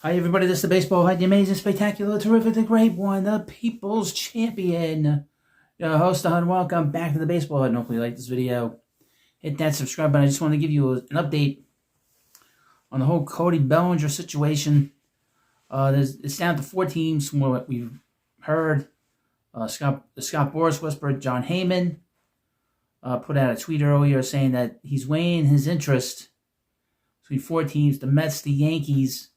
Hi everybody, this is the Baseball Hut, the amazing, spectacular, terrific, the great one, the people's champion. Your host, and welcome back to the Baseball Hut, and hopefully you like this video. Hit that subscribe button. I just want to give you an update on the whole Cody Bellinger situation. It's down to 4 teams from what we've heard. Scott Boras whispered John Heyman put out a tweet earlier saying that he's weighing his interest between 4 teams, the Mets, the Yankees,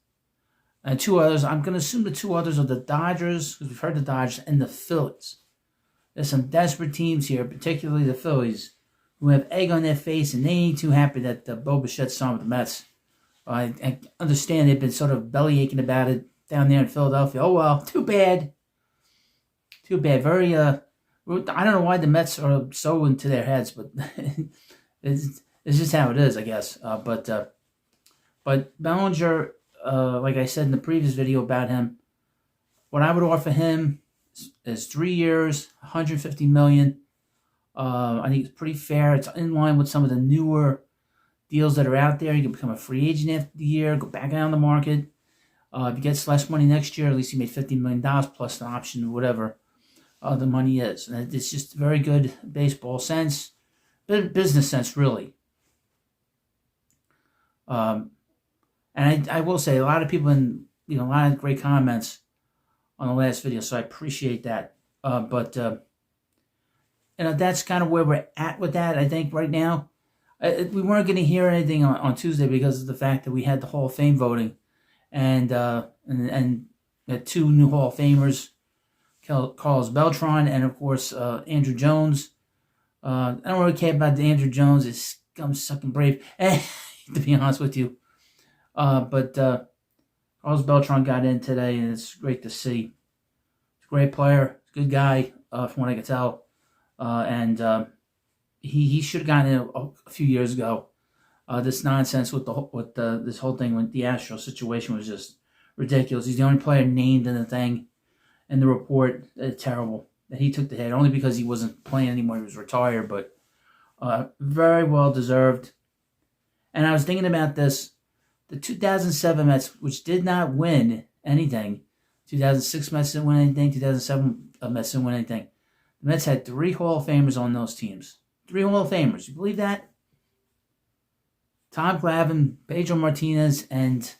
and 2 others. I'm going to assume the 2 others are the Dodgers, because we've heard the Dodgers, and the Phillies. There's some desperate teams here, particularly the Phillies, who have egg on their face, and they ain't too happy that Bo Bichette's signed with the Mets. I understand they've been sort of belly aching about it down there in Philadelphia. Oh, well, too bad. Too bad. Very, I don't know why the Mets are so into their heads, but it's just how it is, I guess. But Bellinger, like I said in the previous video about him, what I would offer him is 3 years, $150 million. I think it's pretty fair. It's in line with some of the newer deals that are out there. You can become a free agent after the year, go back out on the market. If he gets less money next year, at least he made $15 million plus an option, whatever the money is. And it's just very good baseball sense, business sense, really. And I will say, a lot of people a lot of great comments on the last video, so I appreciate that. But that's kind of where we're at with that, I think, right now. We weren't going to hear anything on Tuesday because of the fact that we had the Hall of Fame voting, and the 2 new Hall of Famers, Carlos Beltran and, of course, Andrew Jones. I don't really care about the Andrew Jones. It's scum-sucking brave, to be honest with you. But Carlos Beltran got in today, and it's great to see. He's a great player, good guy, from what I can tell. And he should have gotten in a few years ago. This nonsense with this whole thing with the Astros situation was just ridiculous. He's the only player named in the thing, in the report. Terrible that he took the hit, only because he wasn't playing anymore. He was retired, but very well deserved. And I was thinking about this. The 2007 Mets, which did not win anything. 2006 Mets didn't win anything. 2007 Mets didn't win anything. The Mets had 3 Hall of Famers on those teams. 3 Hall of Famers. You believe that? Tom Glavine, Pedro Martinez, and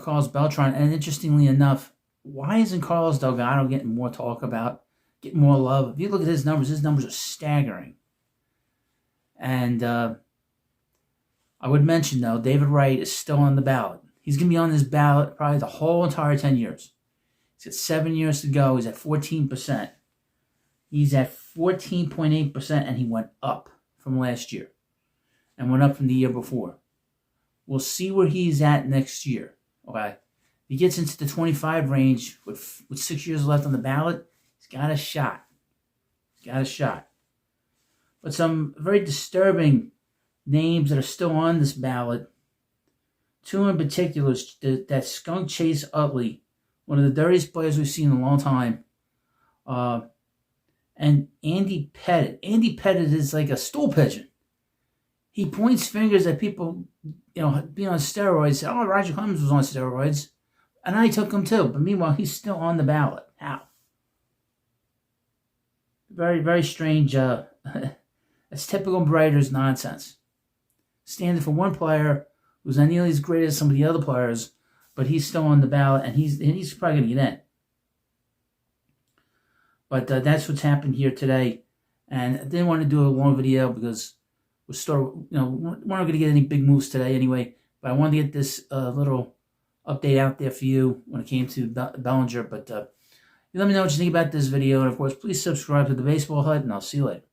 Carlos Beltran. And interestingly enough, why isn't Carlos Delgado getting more talk about, getting more love? If you look at his numbers are staggering. And I would mention, though, David Wright is still on the ballot. He's going to be on this ballot probably the whole entire 10 years. He's got 7 years to go. He's at 14%. He's at 14.8%, and he went up from last year and went up from the year before. We'll see where he's at next year. Okay, if he gets into the 25 range with 6 years left on the ballot, he's got a shot. He's got a shot. But some very disturbing names that are still on this ballot. 2 in particular, that skunk Chase Utley, one of the dirtiest players we've seen in a long time, and Andy Pettit. Andy Pettit is like a stool pigeon. He points fingers at people, being on steroids. Oh, Roger Clemens was on steroids, and I took him too. But meanwhile, he's still on the ballot. How? Very, very strange. That's typical Braiders nonsense. Standing for one player who's not nearly as great as some of the other players, but he's still on the ballot, and he's probably going to get in. But that's what's happened here today, and I didn't want to do a long video because we're not going to get any big moves today anyway. But I wanted to get this little update out there for you when it came to Bellinger. But let me know what you think about this video, and of course, please subscribe to the Baseball Hut, and I'll see you later.